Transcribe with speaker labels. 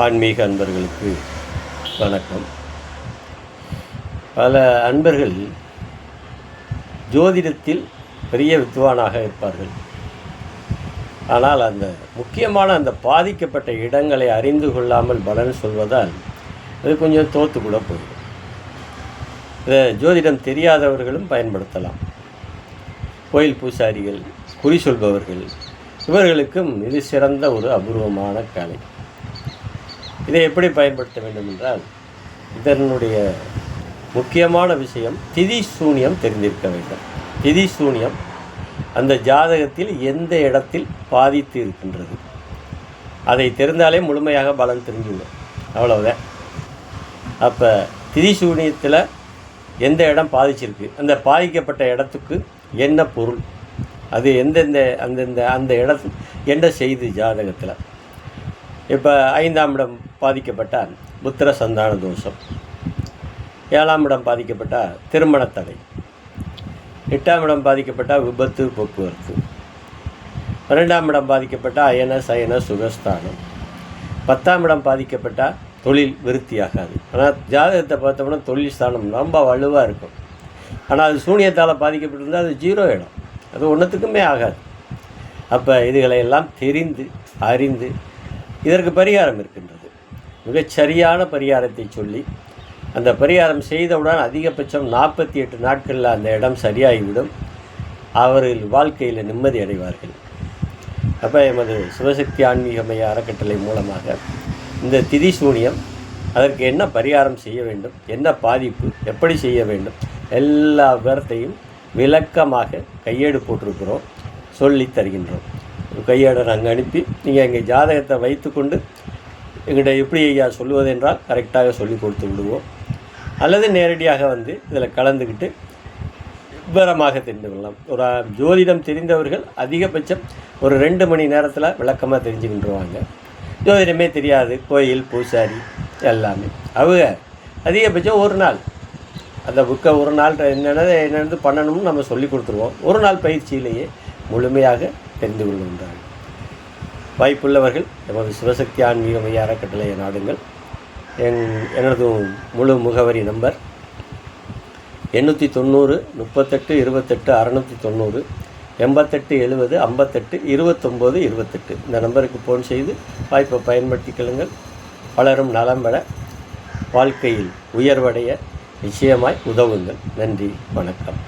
Speaker 1: ஆன்மீக அன்பர்களுக்கு வணக்கம். பல அன்பர்கள் ஜோதிடத்தில் பெரிய வித்வானாக இருப்பார்கள். ஆனால் அந்த முக்கியமான அந்த பாதிக்கப்பட்ட இடங்களை அறிந்து கொள்ளாமல் பலன் சொல்வதால் அது கொஞ்சம் தோற்று கூட போயிடும். இதை ஜோதிடம் தெரியாதவர்களும் பயன்படுத்தலாம். கோயில் பூசாரிகள், குறி சொல்பவர்கள், இவர்களுக்கும் இது சிறந்த ஒரு அபூர்வமான கலை. இதை எப்படி பயன்படுத்த வேண்டும் என்றால், இதனுடைய முக்கியமான விஷயம் திதி சூனியம் தெரிந்திருக்க வேண்டும். திதி சூனியம் அந்த ஜாதகத்தில் எந்த இடத்தில் பாதித்து இருக்கின்றது, அதை தெரிந்தாலே முழுமையாக பலன் தெரிஞ்சுவிடும். அவ்வளவுதான். அப்போ திதி சூனியத்தில் எந்த இடம் பாதிச்சிருக்கு, அந்த பாதிக்கப்பட்ட இடத்துக்கு என்ன பொருள், அது அந்த இடத்து என்ன செய்து ஜாதகத்தில். இப்போ 5ஆம் இடம் பாதிக்கப்பட்டால் புத்திர சந்தான தோஷம், 7ஆம் இடம் பாதிக்கப்பட்டால் திருமண தடை, 8ஆம் இடம் பாதிக்கப்பட்டால் விபத்து போக்குவரத்து, 12ஆம் இடம் பாதிக்கப்பட்டால் அயன சயன சுகஸ்தானம், 10ஆம் இடம் பாதிக்கப்பட்டால் தொழில் விருத்தியாகாது. ஆனால் ஜாதகத்தை பார்த்தோம்னா தொழில் ஸ்தானம் ரொம்ப வலுவாக இருக்கும். ஆனால் அது சூனியத்தால் பாதிக்கப்பட்டிருந்தால் அது 0 இடம், அது ஒன்றுத்துக்குமே ஆகாது. அப்போ இதுகளையெல்லாம் தெரிந்து அறிந்து இதற்கு பரிகாரம் இருக்கின்றது. மிகச்சரியான பரிகாரத்தை சொல்லி அந்த பரிகாரம் செய்தவுடன் அதிகபட்சம் 48 நாட்களில் அந்த இடம் சரியாகிவிடும். அவர்கள் வாழ்க்கையில் நிம்மதி அடைவார்கள். அப்போ எமது சிவசக்தி ஆன்மீக மைய அறக்கட்டளை மூலமாக இந்த திதி சூனியம், அதற்கு என்ன பரிகாரம் செய்ய வேண்டும், என்ன பாதிப்பு, எப்படி செய்ய வேண்டும், எல்லா விவரத்தையும் விளக்கமாக கையேடு போட்டிருக்கிறோம், சொல்லி தருகின்றோம். கையேடை நாங்கள் அனுப்பி நீங்கள் எங்கள் ஜாதகத்தை வைத்துக்கொண்டு எங்கள்கிட்ட எப்படி ஐயா சொல்லுவது என்றால் கரெக்டாக சொல்லி கொடுத்து விடுவோம். அல்லது நேரடியாக வந்து இதில் கலந்துக்கிட்டு விவரமாக தெரிந்து கொள்ளலாம். ஒரு ஜோதிடம் தெரிந்தவர்கள் அதிகபட்சம் ஒரு 2 மணி நேரத்தில் விளக்கமாக தெரிஞ்சுக்கிட்டுருவாங்க. ஜோதிடமே தெரியாது, கோயில் பூசாரி எல்லாமே, அவங்க அதிகபட்சம் ஒரு நாள் அந்த புக்கை ஒரு நாள் என்னென்னு பண்ணணும்னு நம்ம சொல்லி கொடுத்துருவோம். ஒரு நாள் பயிற்சியிலேயே முழுமையாக தெரிந்து கொள்கின்றார்கள். வாய்ப்புள்ளவர்கள் எமது சிவசக்தி ஆன்மீக மைய அறக்கட்டளையை நாடுங்கள். எனது முழு முகவரி நம்பர் 890 38 28 690 88 70 58 29 28. இந்த நம்பருக்கு ஃபோன் செய்து வாய்ப்பை பயன்படுத்திக் கொள்ளுங்கள். பலரும் நலம் பெற, வாழ்க்கையில் உயர்வடைய நிச்சயமாய் உதவுங்கள். நன்றி, வணக்கம்.